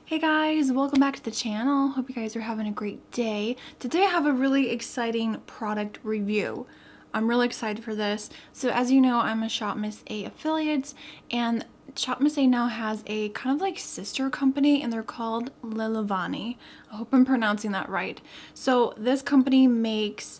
Hey guys, welcome back to the channel. Hope you guys are having a great day. Today I have a really exciting product review. I'm really excited for this. So as you know, I'm a Shop Miss A affiliate, and Shop Miss A now has a kind of like sister company, and they're called LEVEVANI. I hope I'm pronouncing that right. So this company makes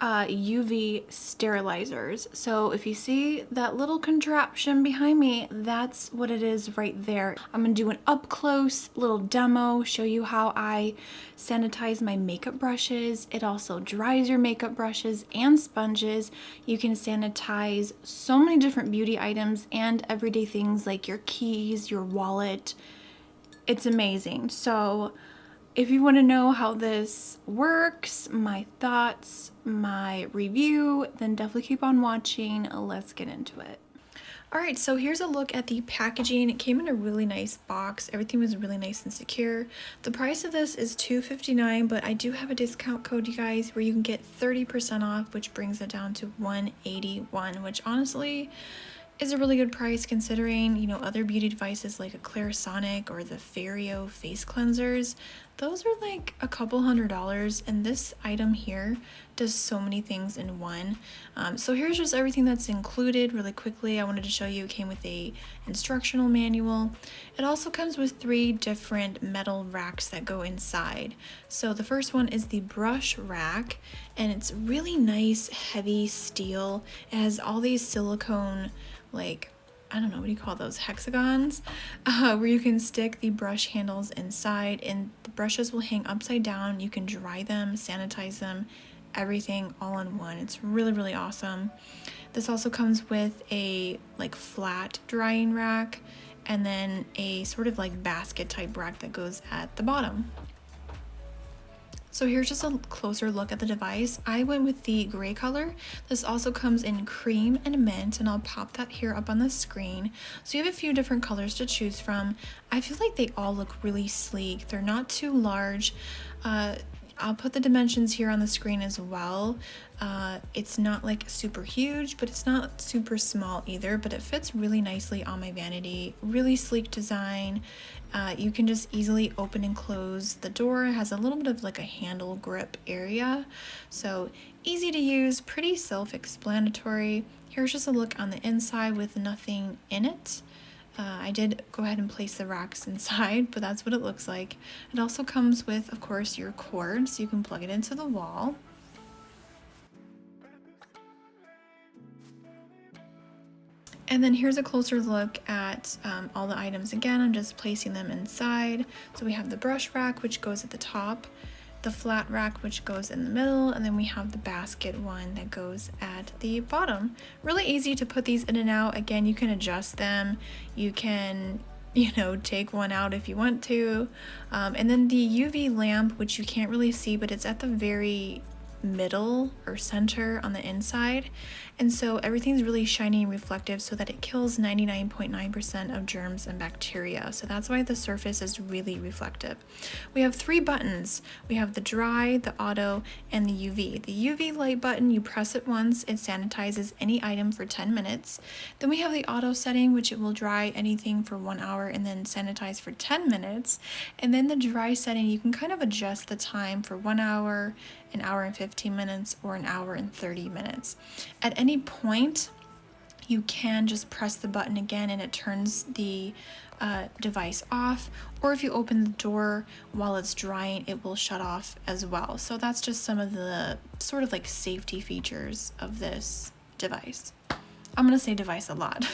UV sterilizers. So if you see that little contraption behind me, that's what it is right there. I'm gonna do an up close little demo, show you how I sanitize my makeup brushes. It also dries your makeup brushes and sponges. You can sanitize so many different beauty items and everyday things like your keys, your wallet. It's amazing. So if you want to know how this works, my thoughts, my review, then definitely keep on watching. Let's get into it. Alright, so here's a look at the packaging. It came in a really nice box. Everything was really nice and secure. The price of this is $2.59, but I do have a discount code, you guys, where you can get 30% off, which brings it down to $181, which honestly is a really good price considering, you know, other beauty devices like a Clarisonic or the Ferio face cleansers. Those are like a couple $100s, and this item here does so many things in one. So here's just everything that's included really quickly. I wanted to show you it came with a instructional manual. It also comes with 3 different metal racks that go inside. So the first one is the brush rack, and it's really nice heavy steel. It has all these silicone, like, I don't know, what do you call those, hexagons, where you can stick the brush handles inside, and the brushes will hang upside down. You can dry them, sanitize them, everything all in one. It's really, really awesome. This also comes with a like flat drying rack, and then a sort of like basket type rack that goes at the bottom. So here's just a closer look at the device. I went with the gray color. This also comes in cream and mint, and I'll pop that here up on the screen. So you have a few different colors to choose from. I feel like they all look really sleek. They're not too large. I'll put the dimensions here on the screen as well. It's not like super huge, but it's not super small either, but it fits really nicely on my vanity. Really sleek design. You can just easily open and close the door. It has a little bit of like a handle grip area. So easy to use, pretty self-explanatory. Here's just a look on the inside with nothing in it. I did go ahead and place the racks inside, but that's what it looks like. It also comes with, of course, your cord, so you can plug it into the wall. And then here's a closer look at all the items again. I'm just placing them inside. So we have the brush rack, which goes at the top, the flat rack, which goes in the middle, and then we have the basket one that goes at the bottom. Really easy to put these in and out. Again, you can adjust them. You can, you know, take one out if you want to. And then the UV lamp, which you can't really see, but it's at the very middle or center on the inside, and so everything's really shiny and reflective so that it kills 99.9% of germs and bacteria. So that's why the surface is really reflective. We have 3 buttons. We have the dry, the auto, and the UV. The UV light button, you press it once, it sanitizes any item for 10 minutes. Then we have the auto setting, which it will dry anything for 1 hour and then sanitize for 10 minutes. And then the dry setting, you can kind of adjust the time for 1 hour, an hour and 15 minutes, or an hour and 30 minutes. At any point, you can just press the button again and it turns the device off, or if you open the door while it's drying, it will shut off as well. So that's just some of the sort of like safety features of this device. I'm gonna say device a lot.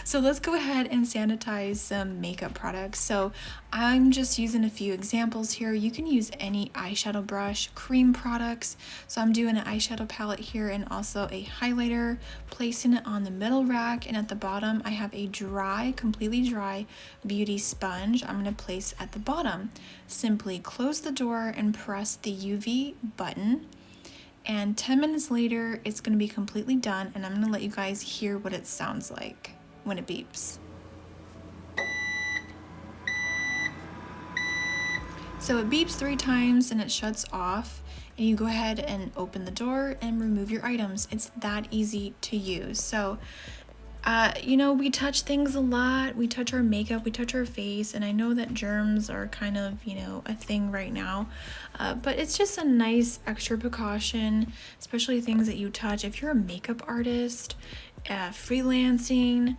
So let's go ahead and sanitize some makeup products. So I'm just using a few examples here. You can use any eyeshadow brush, cream products. So I'm doing an eyeshadow palette here and also a highlighter, placing it on the middle rack, and at the bottom I have a dry, completely dry beauty sponge I'm gonna place at the bottom. Simply close the door and press the UV button. And 10 minutes later, it's going to be completely done, and I'm going to let you guys hear what it sounds like when it beeps. So it beeps 3 times and it shuts off, and you go ahead and open the door and remove your items. It's that easy to use. So You know, we touch things a lot. We touch our makeup, we touch our face, and I know that germs are kind of, you know, a thing right now. But it's just a nice extra precaution, especially things that you touch. If you're a makeup artist, freelancing,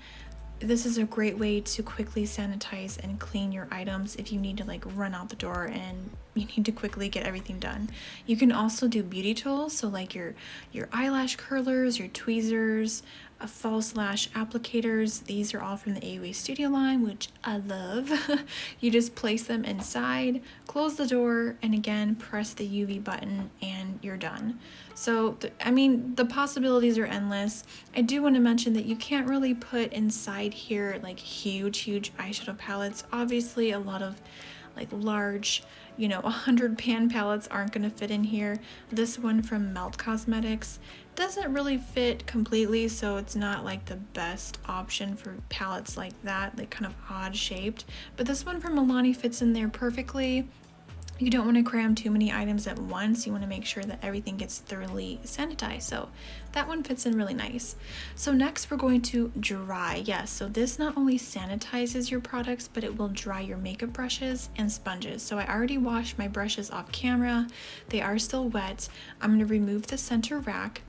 this is a great way to quickly sanitize and clean your items if you need to like run out the door and you need to quickly get everything done. You can also do beauty tools, so like your eyelash curlers, your tweezers, false lash applicators. These are all from the AOA Studio line, which I love. You just place them inside, close the door, and again press the UV button and you're done. So I mean, the possibilities are endless. I do want to mention that you can't really put inside here like huge eyeshadow palettes. Obviously a lot of like large, you know, 100 pan palettes aren't going to fit in here. This one from Melt Cosmetics doesn't really fit completely, so it's not like the best option for palettes like that, like kind of odd shaped. But this one from Milani fits in there perfectly. You don't want to cram too many items at once. You want to make sure that everything gets thoroughly sanitized. So that one fits in really nice. So next we're going to dry. Yes, so this not only sanitizes your products, but it will dry your makeup brushes and sponges. So I already washed my brushes off camera. They are still wet. I'm going to remove the center rack,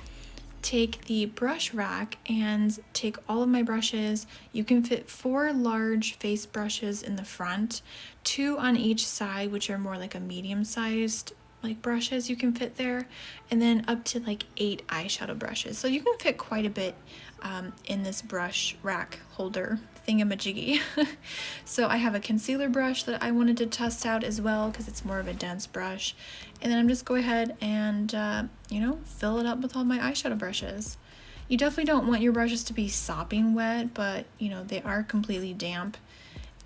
take the brush rack, and take all of my brushes. You can fit 4 large face brushes in the front, 2 on each side, which are more like a medium-sized like brushes you can fit there, and then up to like 8 eyeshadow brushes. So you can fit quite a bit in this brush rack holder thingamajiggy. So I have a concealer brush that I wanted to test out as well because it's more of a dense brush. And then I'm just go ahead and, you know, fill it up with all my eyeshadow brushes. You definitely don't want your brushes to be sopping wet, but you know, they are completely damp.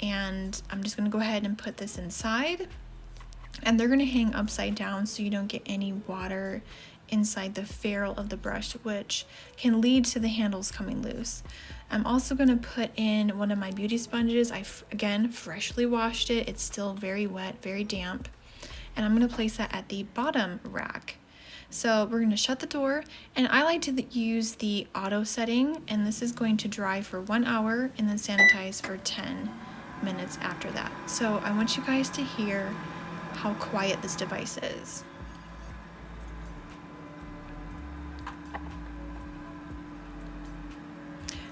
And I'm just gonna go ahead and put this inside, and they're gonna hang upside down so you don't get any water inside the ferrule of the brush, which can lead to the handles coming loose. I'm also gonna put in one of my beauty sponges. Again, freshly washed it. It's still very wet, very damp. And I'm gonna place that at the bottom rack. So we're gonna shut the door, and I like to use the auto setting, and this is going to dry for 1 hour and then sanitize for 10 minutes after that. So I want you guys to hear how quiet this device is.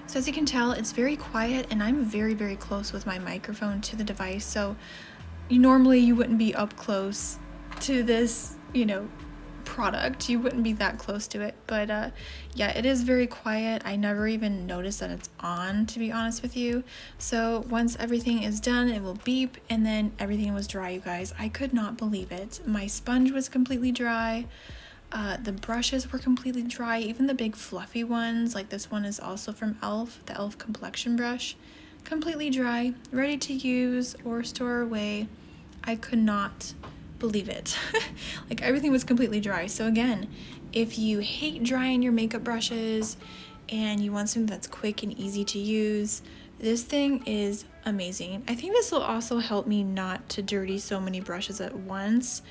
So as you can tell, it's very quiet, and I'm very close with my microphone to the device. So normally you wouldn't be up close to this, you know, product. You wouldn't be that close to it, but yeah, it is very quiet. I never even noticed that it's on, to be honest with you. So once everything is done, it will beep, and then everything was dry, you guys. I could not believe it. My sponge was completely dry. The brushes were completely dry, even the big fluffy ones, like this one is also from e.l.f., the e.l.f. complexion brush, completely dry, ready to use or store away. I could not believe it. Like everything was completely dry. So again, if you hate drying your makeup brushes and you want something that's quick and easy to use, this thing is amazing. I think this will also help me not to dirty so many brushes at once,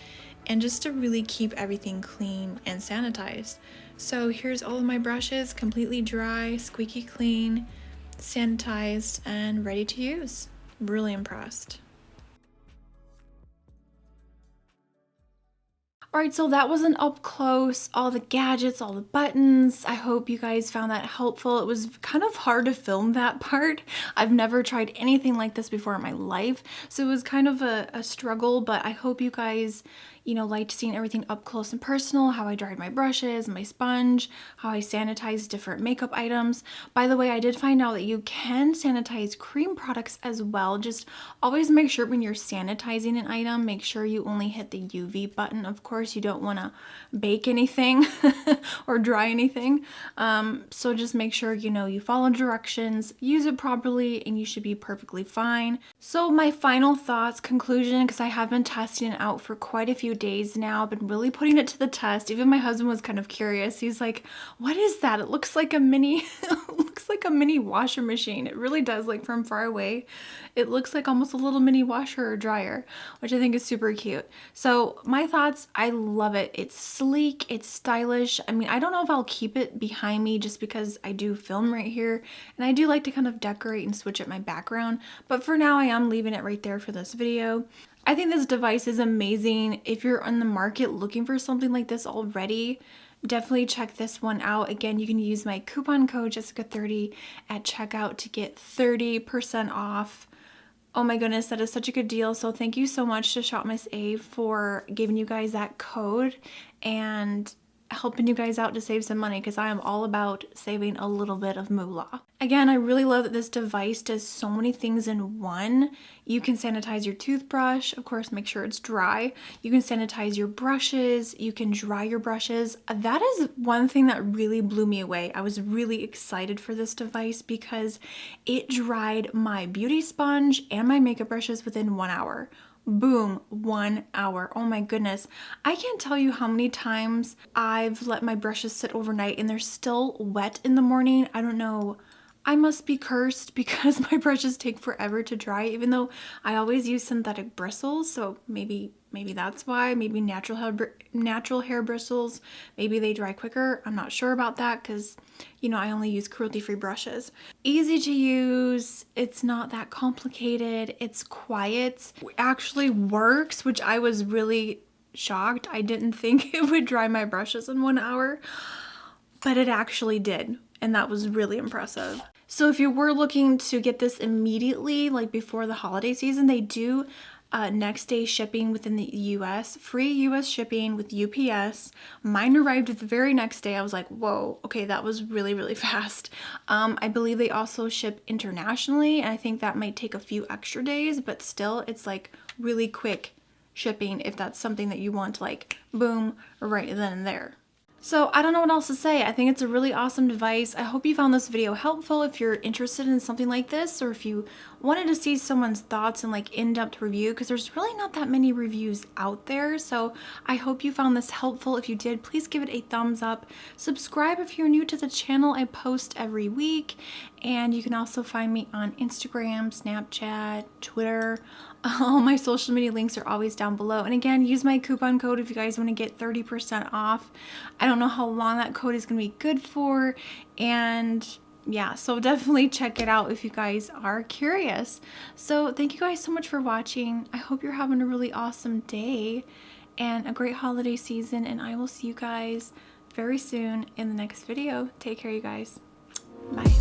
and just to really keep everything clean and sanitized. So here's all of my brushes, completely dry, squeaky clean, sanitized, and ready to use. I'm really impressed. Alright, so that was an up close, all the gadgets, all the buttons. I hope you guys found that helpful. It was kind of hard to film that part. I've never tried anything like this before in my life, so it was kind of a struggle, but I hope you guys, you know, liked seeing everything up close and personal, how I dried my brushes, my sponge, how I sanitized different makeup items. By the way, I did find out that you can sanitize cream products as well. Just always make sure when you're sanitizing an item, make sure you only hit the UV button. Of course, you don't want to bake anything or dry anything. So just make sure, you know, you follow directions, use it properly, and you should be perfectly fine. So my final thoughts, conclusion, because I have been testing it out for quite a few days now. I've been really putting it to the test. Even my husband was kind of curious. He's like, what is that? It looks like a mini, it looks like a mini washer machine. It really does, like from far away. It looks like almost a little mini washer or dryer, which I think is super cute. So my thoughts, I love it. It's sleek, it's stylish. I mean, I don't know if I'll keep it behind me just because I do film right here and I do like to kind of decorate and switch up my background. But for now I am leaving it right there for this video. I think this device is amazing. If you're on the market looking for something like this already, definitely check this one out. Again, you can use my coupon code Jessica30 at checkout to get 30% off. Oh my goodness, that is such a good deal. So thank you so much to Shop Miss A for giving you guys that code and helping you guys out to save some money, because I am all about saving a little bit of moolah. Again, I really love that this device does so many things in one. You can sanitize your toothbrush, of course, make sure it's dry. You can sanitize your brushes, you can dry your brushes. That is one thing that really blew me away. I was really excited for this device because it dried my beauty sponge and my makeup brushes within 1 hour. Boom, 1 hour. Oh my goodness. I can't tell you how many times I've let my brushes sit overnight and they're still wet in the morning. I don't know. I must be cursed because my brushes take forever to dry, even though I always use synthetic bristles. So maybe that's why. Maybe natural hair bristles, maybe they dry quicker. I'm not sure about that because, you know, I only use cruelty-free brushes. Easy to use. It's not that complicated. It's quiet. It actually works, which I was really shocked. I didn't think it would dry my brushes in 1 hour, but it actually did. And that was really impressive. So if you were looking to get this immediately, like before the holiday season, they do next day shipping within the US, free US shipping with UPS. Mine arrived the very next day. I was like, whoa, okay, that was really, really fast. I believe they also ship internationally, and I think that might take a few extra days, but still it's like really quick shipping if that's something that you want, like boom, right then and there. So I don't know what else to say. I think it's a really awesome device. I hope you found this video helpful. If you're interested in something like this, or if you wanted to see someone's thoughts and like in-depth review, because there's really not that many reviews out there. So I hope you found this helpful. If you did, please give it a thumbs up. Subscribe if you're new to the channel. I post every week, and you can also find me on Instagram, Snapchat, Twitter. All my social media links are always down below. And again, use my coupon code if you guys want to get 30% off. I don't know how long that code is going to be good for. And yeah, so definitely check it out if you guys are curious. So thank you guys so much for watching. I hope you're having a really awesome day and a great holiday season. And I will see you guys very soon in the next video. Take care, you guys. Bye.